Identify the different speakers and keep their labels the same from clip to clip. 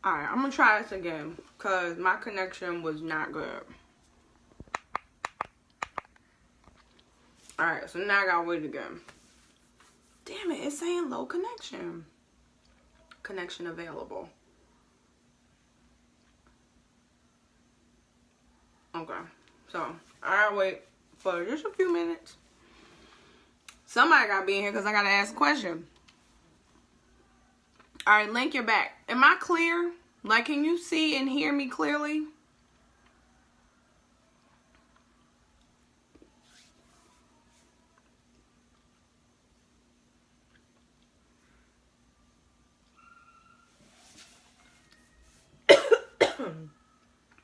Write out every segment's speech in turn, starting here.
Speaker 1: Alright, I'm gonna try this again because my connection was not good. Alright, so now I gotta wait again. Damn it, it's saying low connection. Connection available. Okay, so I gotta wait for just a few minutes. Somebody gotta be in here because I gotta ask a question. Alright, Link, you're back. Am I clear? Like, can you see and hear me clearly?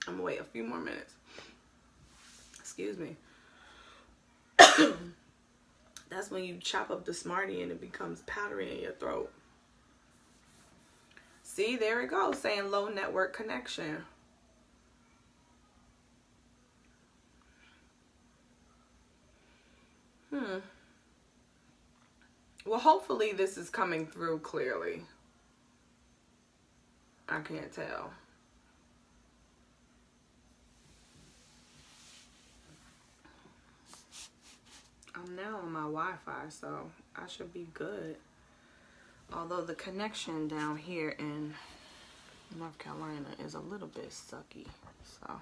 Speaker 1: I'm gonna wait a few more minutes. Excuse me. That's when you chop up the Smartie and it becomes powdery in your throat. See, there it goes, saying low network connection. Well, hopefully this is coming through clearly. I can't tell. I'm now on my Wi-Fi, so I should be good. Although the connection down here in North Carolina is a little bit sucky, so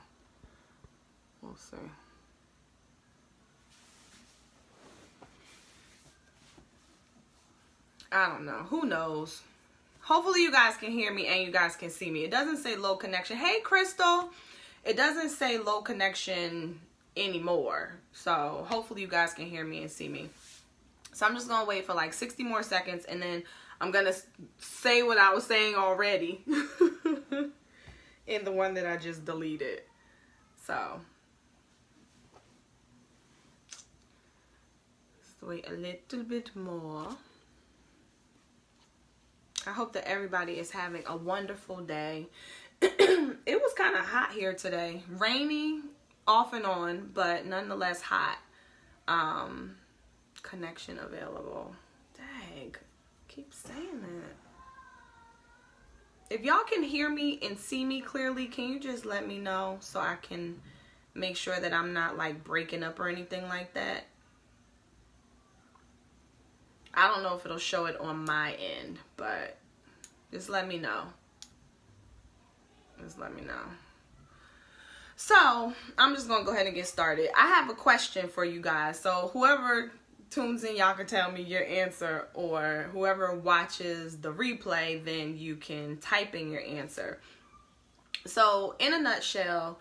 Speaker 1: we'll see. I don't know. Who knows? Hopefully you guys can hear me and you guys can see me. It doesn't say low connection. Hey, Crystal. It doesn't say low connection anymore. So hopefully you guys can hear me and see me. So I'm just going to wait for like 60 more seconds and then I'm going to say what I was saying already in the one that I just deleted. So let's wait a little bit more. I hope that everybody is having a wonderful day. It was kind of hot here today. Rainy off and on, but nonetheless hot. Connection available. Dang. Keep saying that. If y'all can hear me and see me clearly, can you just let me know so I can make sure that I'm not like breaking up or anything like that? I don't know if it'll show it on my end, but just let me know. Just let me know. So, I'm just going to go ahead and get started. I have a question for you guys. So, whoever tunes in, y'all can tell me your answer, or whoever watches the replay, then you can type in your answer. So, in a nutshell,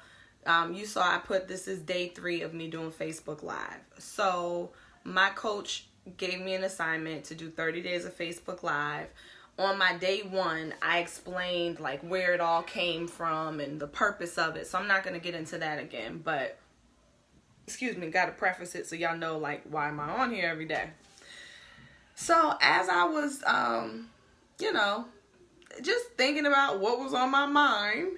Speaker 1: you saw I put this is day 3 of me doing Facebook Live. So, my coach gave me an assignment to do 30 days of Facebook Live. On my day 1, I explained like where it all came from and the purpose of it. So I'm not going to get into that again, but excuse me, got to preface it so y'all know like why am I on here every day. So as I was, you know, just thinking about what was on my mind,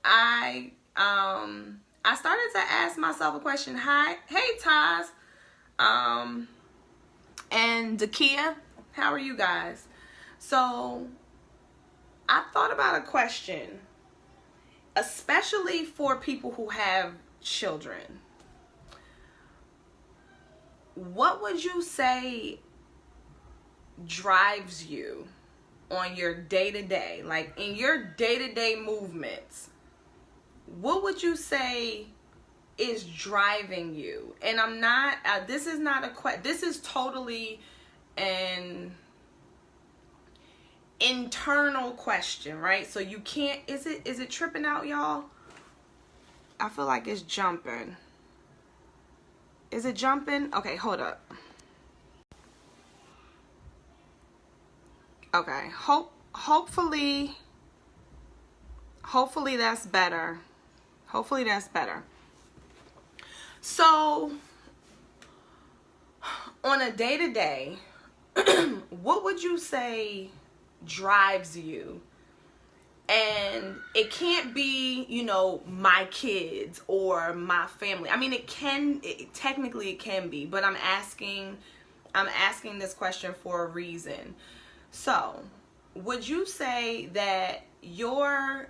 Speaker 1: I started to ask myself a question. Hey Taz, and Dakia, how are you guys? So I thought about a question, especially for people who have children. What would you say drives you on your day-to-day, like in your day-to-day movements? What would you say is driving you? And I'm not, this is not a question, this is totally an internal question, right? So you can't, is it tripping out, y'all? I feel like it's jumping. Is it jumping? Okay, hold up. Okay, hopefully that's better. Hopefully that's better. So on a day-to-day, what would you say drives you? And it can't be, you know, my kids or my family. I mean, technically it can be, but I'm asking this question for a reason. So would you say that your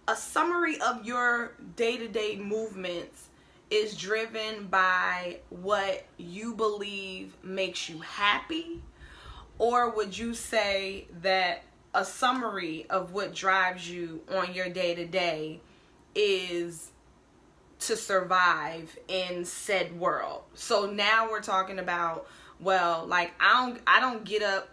Speaker 1: a summary of your day-to-day movements is driven by what you believe makes you happy? Or would you say that a summary of what drives you on your day-to-day is to survive in said world? So now we're talking about, well, like I don't get up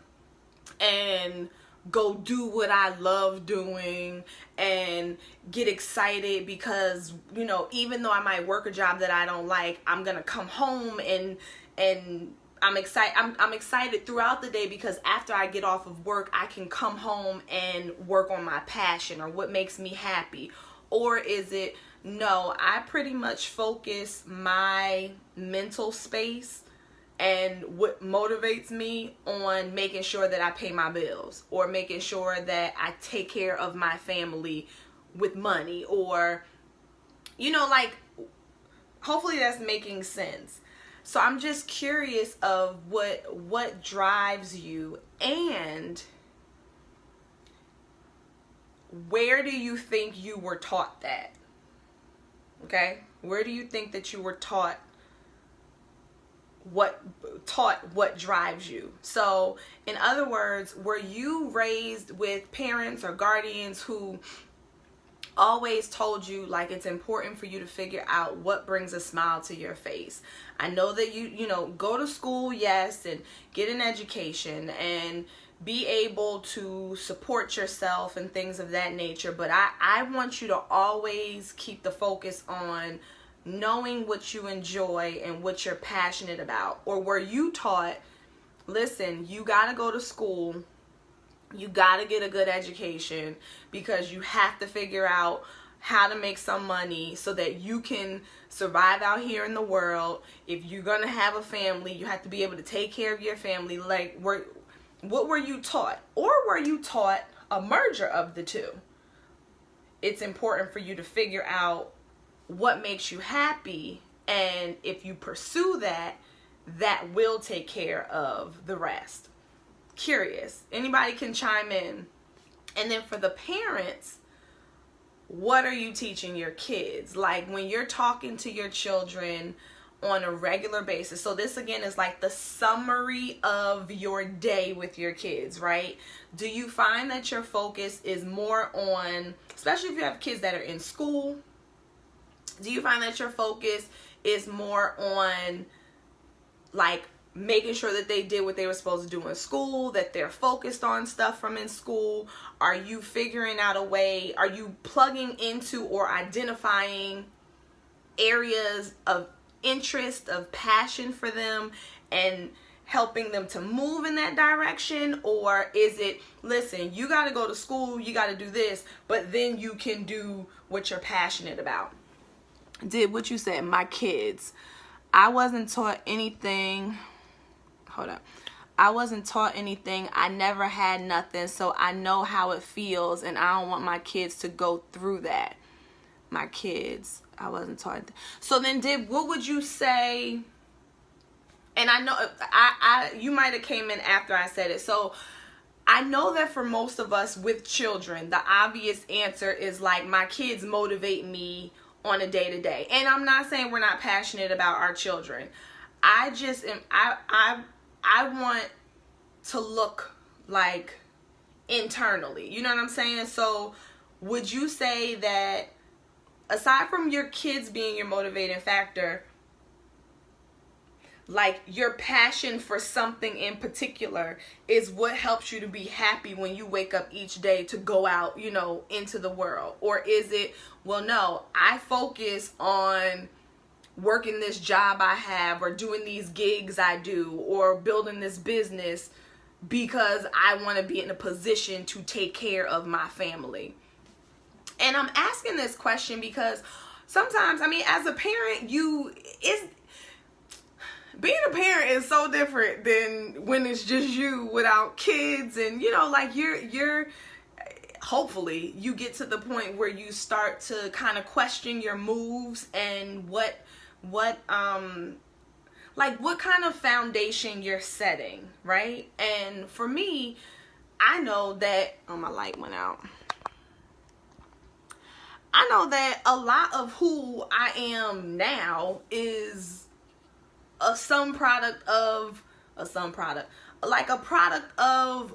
Speaker 1: and go do what I love doing and get excited because, you know, even though I might work a job that I don't like, I'm gonna come home and I'm excited throughout the day because after I get off of work, I can come home and work on my passion or what makes me happy? Or is it, no, I pretty much focus my mental space and what motivates me on making sure that I pay my bills, or making sure that I take care of my family with money, or, you know, like, hopefully that's making sense. So I'm just curious of what drives you, and where do you think you were taught that? Okay? Where do you think that you were taught what drives you? So in other words, were you raised with parents or guardians who always told you, like, it's important for you to figure out what brings a smile to your face? I know that you know, go to school, yes, and get an education and be able to support yourself and things of that nature, but I want you to always keep the focus on knowing what you enjoy and what you're passionate about. Or were you taught, listen, you gotta go to school, you gotta get a good education because you have to figure out how to make some money so that you can survive out here in the world. If you're gonna have a family, you have to be able to take care of your family. Like, what were you taught? Or were you taught a merger of the two? It's important for you to figure out what makes you happy, and if you pursue that, that will take care of the rest. Curious. Anybody can chime in. And then for the parents, what are you teaching your kids? Like, when you're talking to your children on a regular basis. So this again is like the summary of your day with your kids, right? Do you find that your focus is more on, especially if you have kids that are in school, do you find that your focus is more on, like, making sure that they did what they were supposed to do in school, that they're focused on stuff from in school? Are you figuring out a way, are you plugging into or identifying areas of interest, of passion for them and helping them to move in that direction? Or is it, listen, you got to go to school, you got to do this, but then you can do what you're passionate about? Did what you said, my kids. I wasn't taught anything. Hold up. I wasn't taught anything. I never had nothing, so I know how it feels, and I don't want my kids to go through that. My kids. I wasn't taught. So then, what would you say? And I know you might have came in after I said it. So I know that for most of us with children, the obvious answer is like, my kids motivate me on a day-to-day. And I'm not saying we're not passionate about our children. I just am, I want to look like internally, you know what I'm saying? So would you say that aside from your kids being your motivating factor, like, your passion for something in particular is what helps you to be happy when you wake up each day to go out, you know, into the world? Or is it, well, no, I focus on working this job I have, or doing these gigs I do, or building this business because I want to be in a position to take care of my family? And I'm asking this question because sometimes, I mean, as a parent, being a parent is so different than when it's just you without kids. And, you know, like, you're hopefully you get to the point where you start to kind of question your moves and what like what kind of foundation you're setting, right? And for me, I know that, oh, my light went out. I know that a lot of who I am now is a product of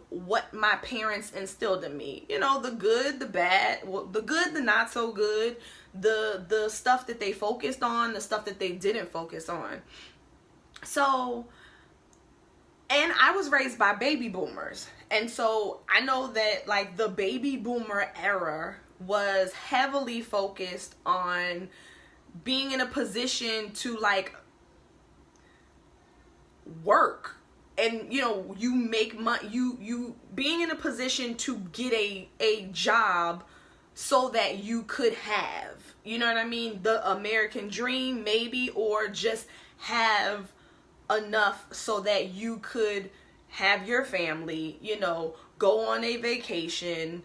Speaker 1: what my parents instilled in me. You know, the good, the bad, well, the good, the not so good, the stuff that they focused on, the stuff that they didn't focus on. So, and I was raised by baby boomers. And so I know that like the baby boomer era was heavily focused on being in a position to like work, and you know, you make money, you being in a position to get a job so that you could have, you know what I mean, the American dream maybe, or just have enough so that you could have your family, you know, go on a vacation,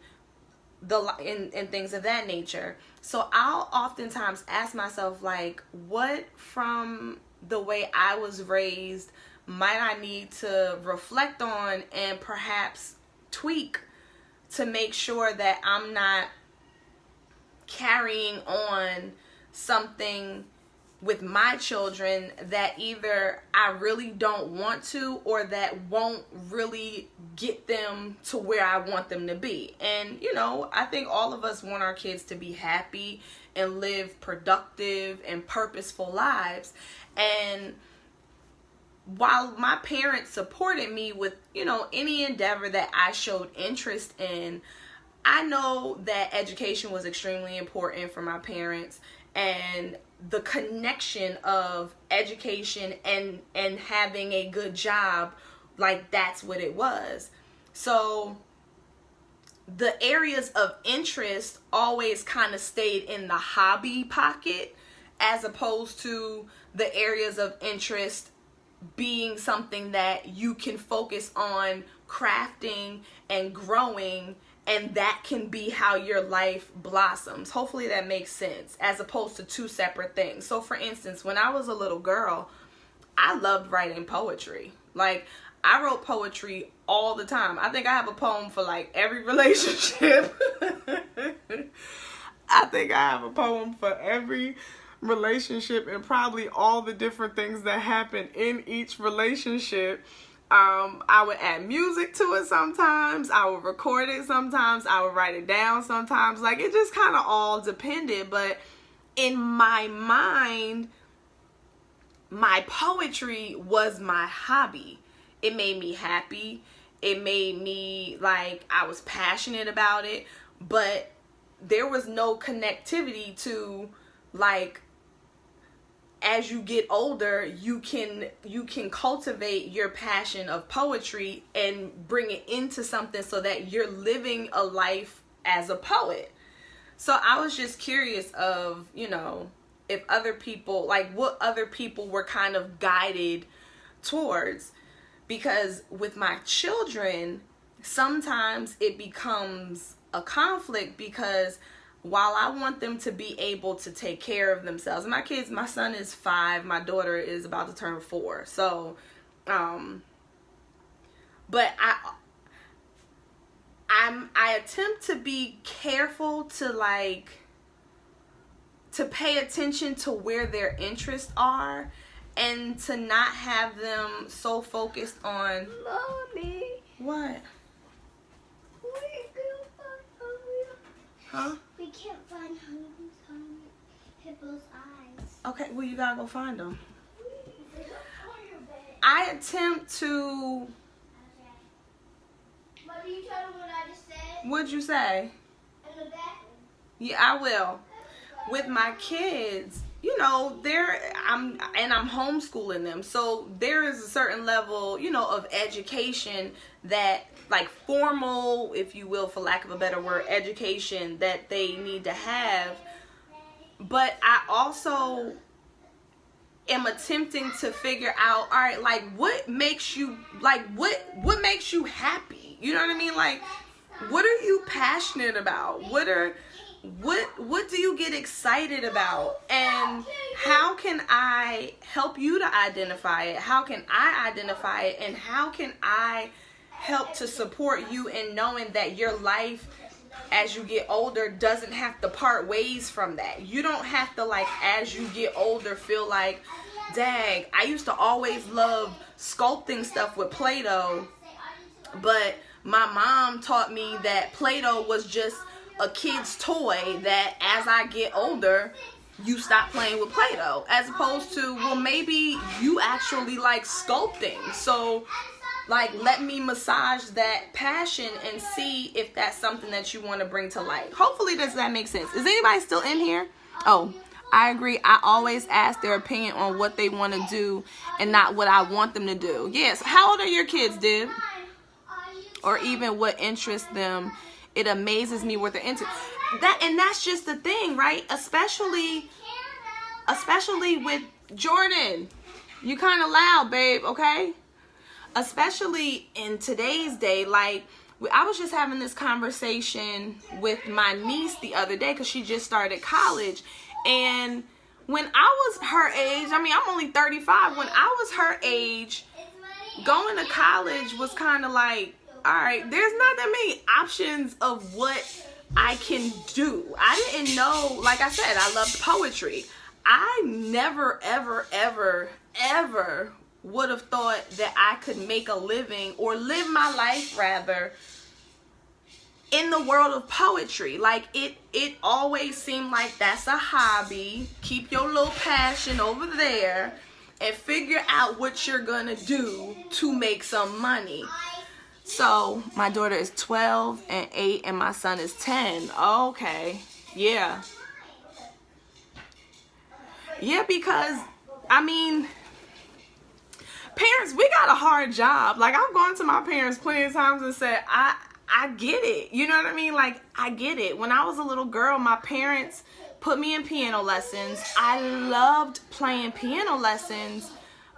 Speaker 1: and things of that nature. So I'll oftentimes ask myself, like, what from the way I was raised might I need to reflect on and perhaps tweak to make sure that I'm not carrying on something with my children that either I really don't want to, or that won't really get them to where I want them to be. And you know, I think all of us want our kids to be happy and live productive and purposeful lives. And while my parents supported me with, you know, any endeavor that I showed interest in, I know that education was extremely important for my parents, and the connection of education and having a good job, like that's what it was. So the areas of interest always kind of stayed in the hobby pocket, as opposed to the areas of interest being something that you can focus on crafting and growing, and that can be how your life blossoms. Hopefully that makes sense, as opposed to two separate things. So for instance, when I was a little girl, I loved writing poetry. Like, I wrote poetry all the time. I think I have a poem for like every relationship. I think I have a poem for every relationship and probably all the different things that happen in each relationship. I would add music to it sometimes, I would record it sometimes, I would write it down sometimes. Like, it just kind of all depended. But in my mind, my poetry was my hobby. It made me happy. It made me, like, I was passionate about it. But there was no connectivity to, like, as you get older, you can cultivate your passion of poetry and bring it into something so that you're living a life as a poet. So I was just curious of, you know, if other people, like what other people were kind of guided towards. Because with my children, sometimes it becomes a conflict, because while I want them to be able to take care of themselves, my kids, my son is 5, my daughter is about to turn 4. So, but I attempt to be careful to pay attention to where their interests are, and to not have them so focused on.
Speaker 2: Mommy.
Speaker 1: What? Huh?
Speaker 2: We can't find Hippo's eyes.
Speaker 1: Okay, well, you gotta go find them. I attempt to.
Speaker 2: But do you tell them what I just said?
Speaker 1: What'd you say?
Speaker 2: In the bathroom.
Speaker 1: Yeah, I will. With my kids, you know, I'm homeschooling them, so there is a certain level, you know, of education that, like, formal, if you will, for lack of a better word, education that they need to have. But I also am attempting to figure out, all right, like, what makes you, like, what makes you happy? You know what I mean? Like, what are you passionate about? What are, what do you get excited about? And how can I help you to identify it? How can I identify it? And how can I help to support you in knowing that your life as you get older doesn't have to part ways from that? You don't have to, like, as you get older, feel like, dang, I used to always love sculpting stuff with Play-Doh, but my mom taught me that Play-Doh was just a kid's toy, that as I get older, you stop playing with Play-Doh. As opposed to, well, maybe you actually like sculpting. So, like, let me massage that passion and see if that's something that you want to bring to light. Hopefully, does that make sense? Is anybody still in here? Oh, I agree. I always ask their opinion on what they want to do and not what I want them to do. Yes. How old are your kids, Dib? Or even what interests them. It amazes me what they're into. That's just the thing, right? Especially with Jordan. You kind of loud, babe, okay? Especially in today's day, like, I was just having this conversation with my niece the other day because she just started college. And when I was her age, I mean, I'm only 35. When I was her age, going to college was kind of like, all right, there's not that many options of what I can do. I didn't know, like I said, I loved poetry. I never, ever, ever, ever would have thought that I could make a living or live my life, rather, in the world of poetry. Like, it always seemed like that's a hobby. Keep your little passion over there and figure out what you're gonna do to make some money. So my daughter is 12 and 8 and my son is 10. Okay. Yeah. Yeah, because, I mean, parents, we got a hard job. Like, I've gone to my parents plenty of times and said, I get it. You know what I mean? Like, I get it. When I was a little girl, my parents put me in piano lessons. I loved playing piano lessons.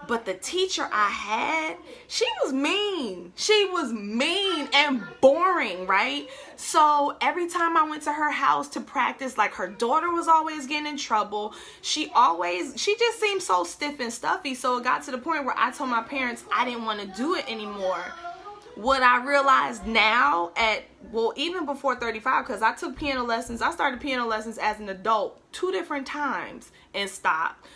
Speaker 1: But the teacher I had, she was mean. She was mean and boring, right? So every time I went to her house to practice, like, her daughter was always getting in trouble. She just seemed so stiff and stuffy. So it got to the point where I told my parents I didn't want to do it anymore. What I realized now even before 35, because I took piano lessons. I started piano lessons as an adult 2 different times and stopped.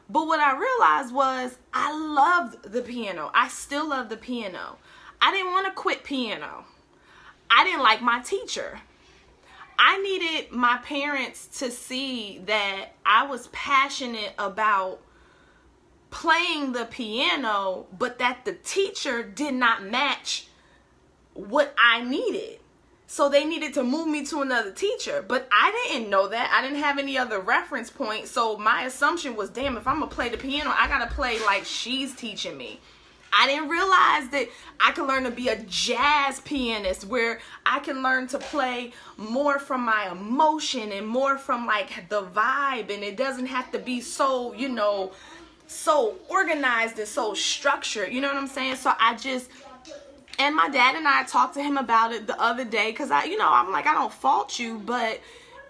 Speaker 1: But what I realized was I loved the piano. I still love the piano. I didn't want to quit piano. I didn't like my teacher. I needed my parents to see that I was passionate about playing the piano, but that the teacher did not match what I needed. So they needed to move me to another teacher. But I didn't know that. I didn't have any other reference point. So my assumption was, damn, if I'm going to play the piano, I got to play like she's teaching me. I didn't realize that I could learn to be a jazz pianist where I can learn to play more from my emotion and more from, like, the vibe. And it doesn't have to be so, so organized and so structured. You know what I'm saying? So and my dad and I talked to him about it the other day because I'm like, I don't fault you, but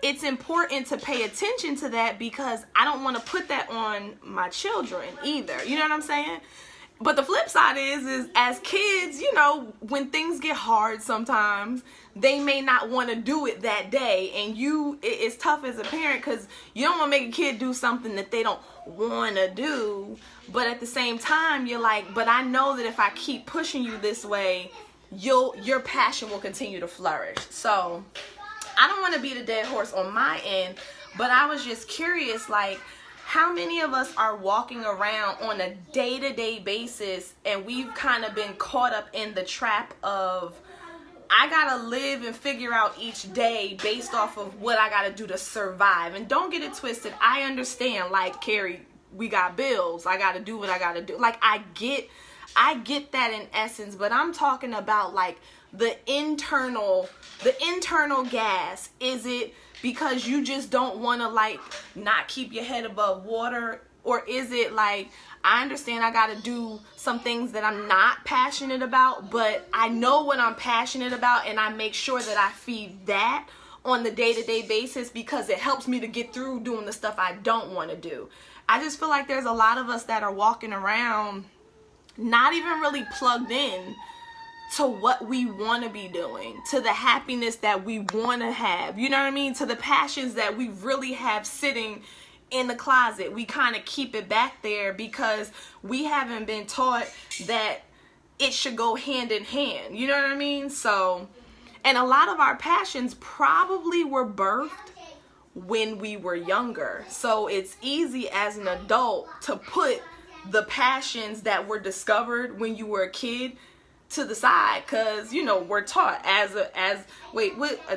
Speaker 1: it's important to pay attention to that because I don't want to put that on my children either. You know what I'm saying? But the flip side is as kids, when things get hard sometimes, they may not want to do it that day. And it's tough as a parent because you don't want to make a kid do something that they don't want to do. But at the same time, you're like, but I know that if I keep pushing you this way, your passion will continue to flourish. So I don't want to beat a dead horse on my end, but I was just curious, like, how many of us are walking around on a day-to-day basis and we've kind of been caught up in the trap of, I gotta live and figure out each day based off of what I gotta do to survive. And don't get it twisted. I understand, like, Carrie, we got bills. I gotta do what I gotta do. Like, I get that in essence, but I'm talking about, like, the internal gas. Is it because you just don't want to, like, not keep your head above water? Or is it like, I understand I got to do some things that I'm not passionate about, but I know what I'm passionate about and I make sure that I feed that on the day-to-day basis because it helps me to get through doing the stuff I don't want to do. I just feel like there's a lot of us that are walking around not even really plugged in to what we want to be doing, to the happiness that we want to have, you know what I mean? To the passions that we really have sitting in the closet. We kind of keep it back there because we haven't been taught that it should go hand in hand, you know what I mean? So, and a lot of our passions probably were birthed when we were younger. So it's easy as an adult to put the passions that were discovered when you were a kid to the side, because you know we're taught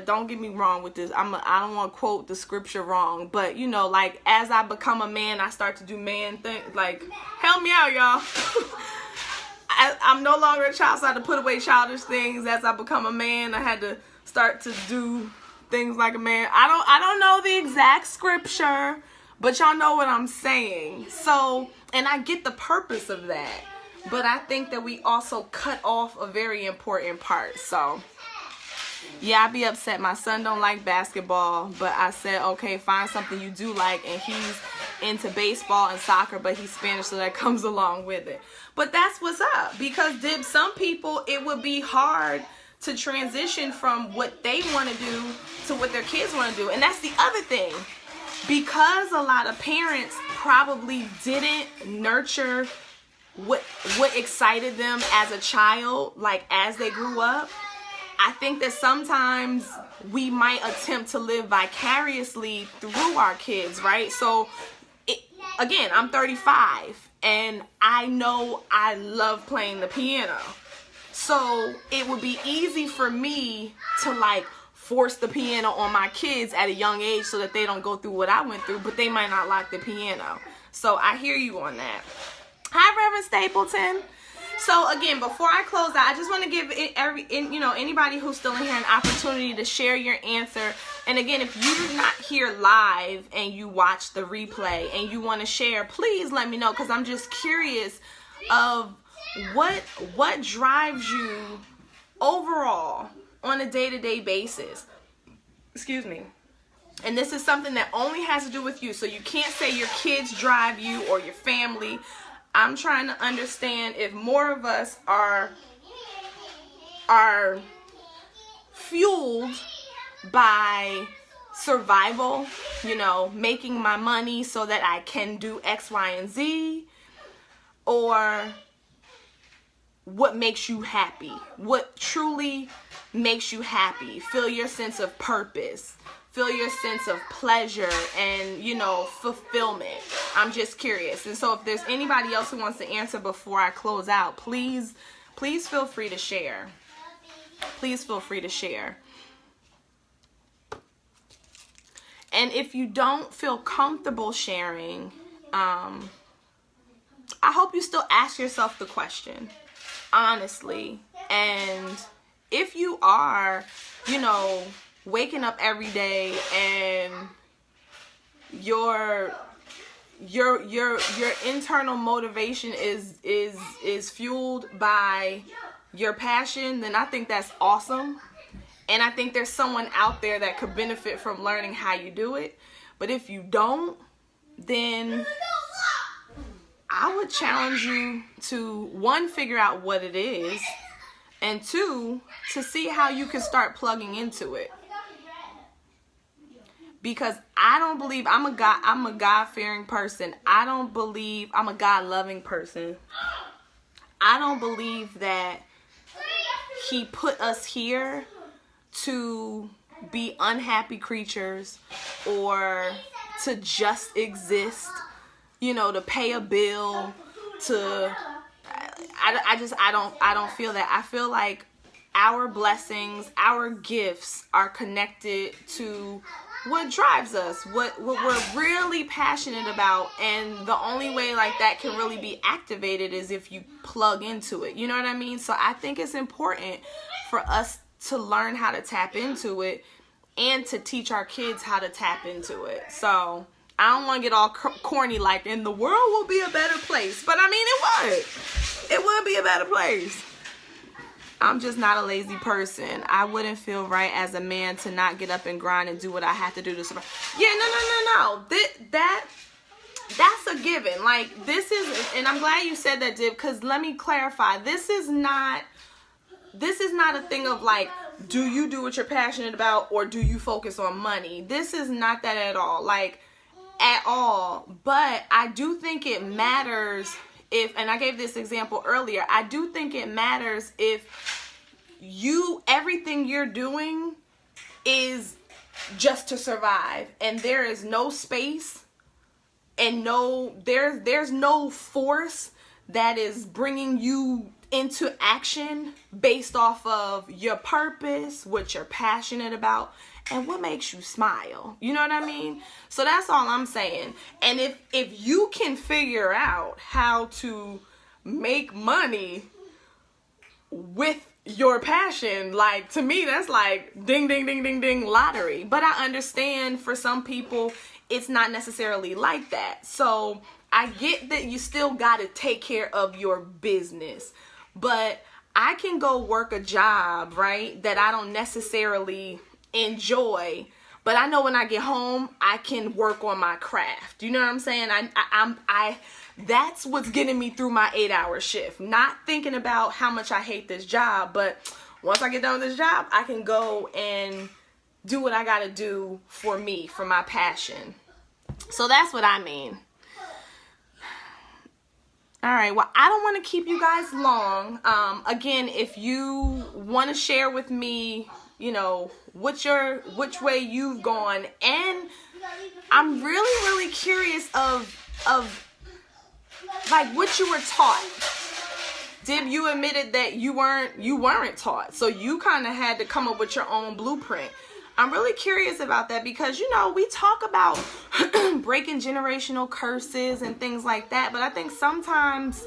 Speaker 1: don't get me wrong with this, I don't want to quote the scripture wrong, but you know, like, as I become a man, I start to do man things. Like, help me out, y'all. I'm no longer a child, so I had to put away childish things. As I become a man, I had to start to do things like a man. I don't know the exact scripture, but y'all know what I'm saying. So, and I get the purpose of that, but I think that we also cut off a very important part. So, yeah, I be upset. My son don't like basketball, but I said, okay, find something you do like, and he's into baseball and soccer, but he's Spanish, so that comes along with it. But that's what's up, because some people, it would be hard to transition from what they want to do to what their kids want to do. And that's the other thing, because a lot of parents probably didn't nurture what excited them as a child, like as they grew up. I think that sometimes we might attempt to live vicariously through our kids, right? So, again, I'm 35, and I know I love playing the piano. So, it would be easy for me to, like, force the piano on my kids at a young age so that they don't go through what I went through, but they might not like the piano. So, I hear you on that. Hi, Reverend Stapleton. So again, before I close out, I just want to give anybody who's still in here an opportunity to share your answer. And again, if you're not here live and you watch the replay and you want to share, please let me know, because I'm just curious of what drives you overall on a day-to-day basis. Excuse me. And this is something that only has to do with you. So you can't say your kids drive you or your family. I'm trying to understand if more of us are fueled by survival, you know, making my money so that I can do X, Y, and Z, or what makes you happy, what truly makes you happy, feel your sense of purpose, feel your sense of pleasure and, you know, fulfillment. I'm just curious. And so if there's anybody else who wants to answer before I close out, please feel free to share. Please feel free to share. And if you don't feel comfortable sharing, I hope you still ask yourself the question, honestly. And if you are, you know, waking up every day and your internal motivation is fueled by your passion, then I think that's awesome. And I think there's someone out there that could benefit from learning how you do it. But if you don't, then I would challenge you to, one, figure out what it is, and two, to see how you can start plugging into it. Because I don't believe, I'm a God-fearing person. I'm a God-loving person. I don't believe that He put us here to be unhappy creatures or to just exist, you know, to pay a bill, I don't feel that. I feel like our blessings, our gifts are connected to what drives us, what we're really passionate about, and the only way like that can really be activated is if you plug into it. You know what I mean? So I think it's important for us to learn how to tap into it and to teach our kids how to tap into it. So I don't want to get all corny like, and the world will be a better place. But I mean, it would be a better place. I'm just not a lazy person. I wouldn't feel right as a man to not get up and grind and do what I have to do to survive. Yeah, no. That's a given. Like, this is, and I'm glad you said that, Dib, because let me clarify. This is not a thing of like, do you do what you're passionate about or do you focus on money? This is not that at all. Like, at all. But I do think it matters if, and I gave this example earlier, I do think it matters if everything you're doing is just to survive and there is no space and there's no force that is bringing you into action based off of your purpose, what you're passionate about, and what makes you smile. You know what I mean? So that's all I'm saying. And if you can figure out how to make money with your passion, like, to me, that's like ding, ding, ding, ding, ding, lottery. But I understand for some people, it's not necessarily like that. So I get that you still got to take care of your business. But I can go work a job, right, that I don't necessarily enjoy, but I know when I get home I can work on my craft. You know what I'm saying? I that's what's getting me through my 8-hour shift. Not thinking about how much I hate this job, but once I get done with this job, I can go and do what I got to do for me, for my passion. So that's what I mean. All right, well, I don't want to keep you guys long. Again, if you want to share with me, you know, which way you've gone, and I'm really curious of like what you were taught. Dib, you admitted that you weren't taught, so you kind of had to come up with your own blueprint. I'm really curious about that because, you know, we talk about breaking generational curses and things like that, but I think sometimes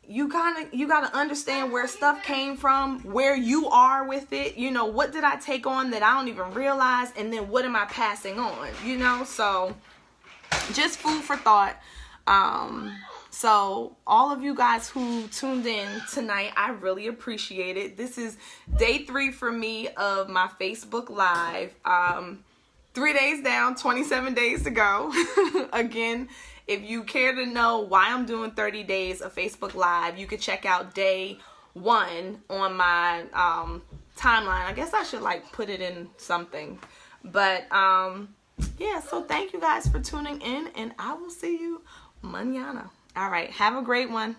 Speaker 1: you got to understand where stuff came from, where you are with it. You know, what did I take on that I don't even realize, and then what am I passing on, you know? So just food for thought. So all of you guys who tuned in tonight, I really appreciate it. This is day 3 for me of my Facebook Live. 3 days down, 27 days to go. Again, if you care to know why I'm doing 30 days of Facebook Live, you can check out day 1 on my timeline. I guess I should like put it in something. But yeah, so thank you guys for tuning in, and I will see you mañana. All right, have a great one.